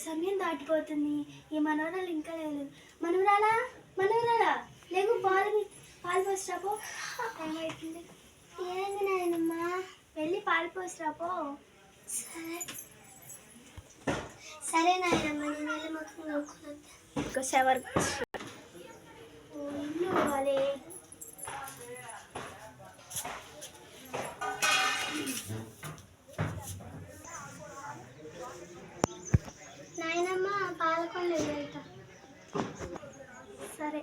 సమయం దాటిపోతుంది. ఈ మనవరాలు ఇంకా లేదు. మనవరాలా మనవరాలా లేకు, పాలు పోసిరాపో. ఏమవుతుంది? ఏంది నాయనమ్మా? వెళ్ళి పాలు పోసిరాపో. సరే సరే నాయనమ్మ, నేను వెళ్ళి మొత్తం నవ్వుకున్నా. షవర్ ఇల్లు కావాలి. నాయనమ్మ పాలకొండ వెళ్తా. సరే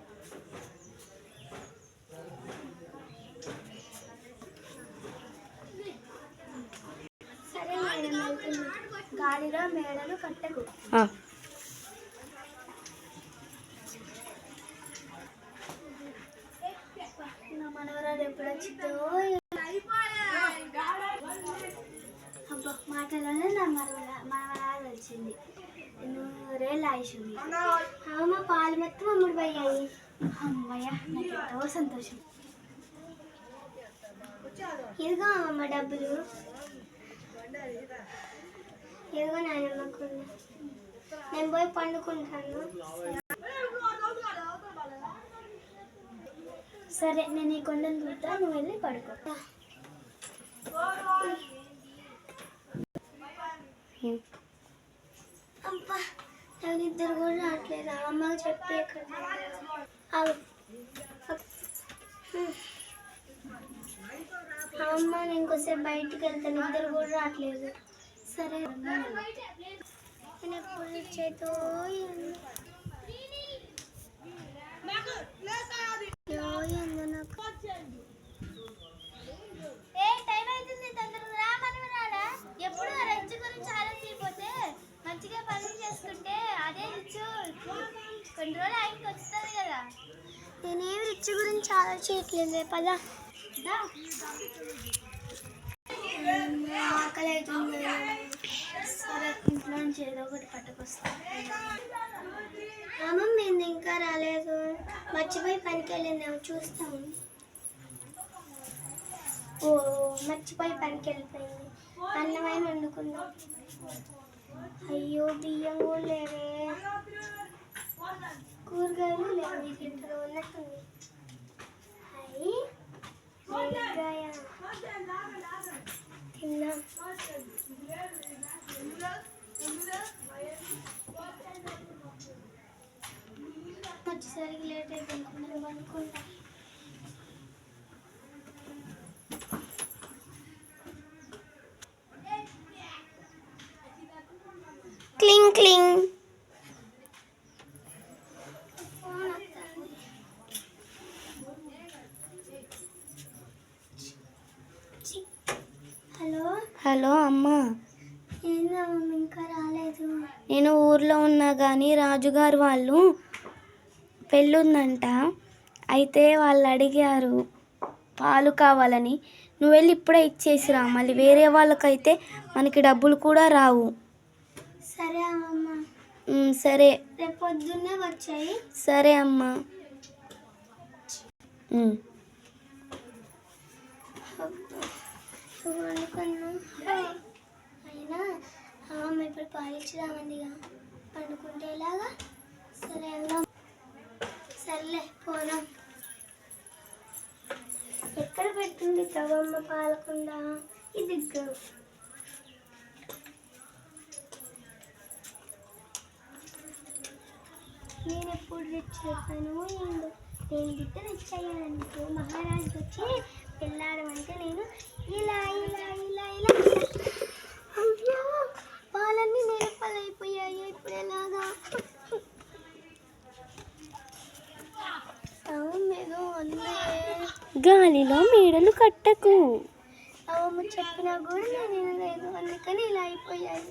సరే నాయనమ్మ వెళ్తుంది. గాలిలో మేడలు కట్టకు. నా మనవరాలు ఎప్పుడు వచ్చిందో. అబ్బా, మాటలోనే నా మనవరాలు వచ్చింది. 100 ఏళ్ళ ఆయుష్ ఉంది. అమ్మ పాలు మొత్తం అమ్ముడు పోయాయి. అమ్మయ్య, నాకు ఎంతో సంతోషం. ఇదిగో అమ్మ డబ్బులు. ఇదిగో నాయనమ్మకు. నేను పోయి పండుకుంటాను. సరే, నేను ఈ కొండను చూస్తా, నువ్వు వెళ్ళి పడుకో. అబ్బా, నాకు ఇద్దరు కూడా రావట్లేదు. అమ్మకి చెప్పి అమ్మ, నేను ఇంకోసేపు బయటికి వెళ్తాను. ఇద్దరు కూడా రావట్లేదు. సరే, నేను ఎప్పుడు వచ్చేదో టైం అవుతుంది, తొందరగా రా. మనవరాలా, ఎప్పుడు రిచ్ గురించి ఆలోచించిపోతే మంచిగా పనులు చేసుకుంటే అదే రిచ్ కొన్ని రోజులు ఆయనకి వస్తుంది కదా. నేనేమి రిచ్ గురించి ఆలోచించట్లేదు. పదా ఆకలి అవుతుంది. సరే, ఇంట్లో నుంచి ఏదో ఒకటి పట్టుకొస్తాను. అమ్మమ్మ నేను ఇంకా రాలేదు. మర్చిపోయి పనికి వెళ్ళిందేమో, చూస్తాము. ఓ, మర్చిపోయి పనికి వెళ్ళిపోయింది. అన్నమైన వండుకుందాం. అయ్యో, బియ్యం కూడా లేవే, కూరగాయలు లేవు. ఇంట్లో ఉన్నట్టుంది. అయ్యి తిన్నా. వచ్చేసరికి లేట్ అయిపోయింది. వండుకుంటా. క్లింగ్ క్లింగ్. హలో హలో అమ్మ. ఏందమ్మ ఇంకా రాలేదు? నేను ఊర్లో ఉన్నా కానీ రాజుగారు వాళ్ళు పెళ్ళుందంట. అయితే వాళ్ళు అడిగారు పాలు కావాలని. నువ్వు వెళ్ళి ఇప్పుడే ఇచ్చేసిరా. మళ్ళీ వేరే వాళ్ళకైతే మనకి డబ్బులు కూడా రావు. సరే అమ్మ. సరే, రేపు పొద్దున్నే వచ్చాయి. సరే అమ్మ. అయినా అమ్మ ఇప్పుడు పాలిచ్చిరామండిగా, పండుకుంటే ఎలాగా? సరే వెళ్దాం. సర్లే, పోదాం. ఎక్కడ పెట్టింది తగమ్మ పాలకుండా? ఇది నేను ఎప్పుడు రిచ్ అయిపోయాను ఏందో. నేను గిట్ట రిచ్ అయ్యానంటే మహారాజు వచ్చి వెళ్ళాడమంటే నేను ఇలా ఇలా ఇలా ఇలా. అయ్యో, పాలన్నీ నిరపలైపోయాయి. ఇప్పుడు ఎలాగా? అవును, గాలిలో మేడలు కట్టకు. అమ్మమ్మ చెప్పినా కూడా నేను వినలేదు, అందుకని ఇలా అయిపోయాయి.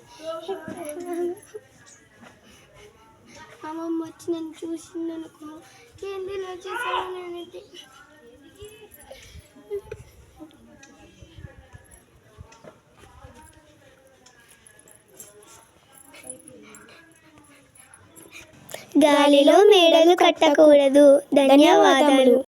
అమ్మమ్మ వచ్చి నన్ను చూసిందనుకో, ఏంది ఇలా చేశాను అనేది. గాలిలో మేడలు కట్టకూడదు. ధన్యవాదములు.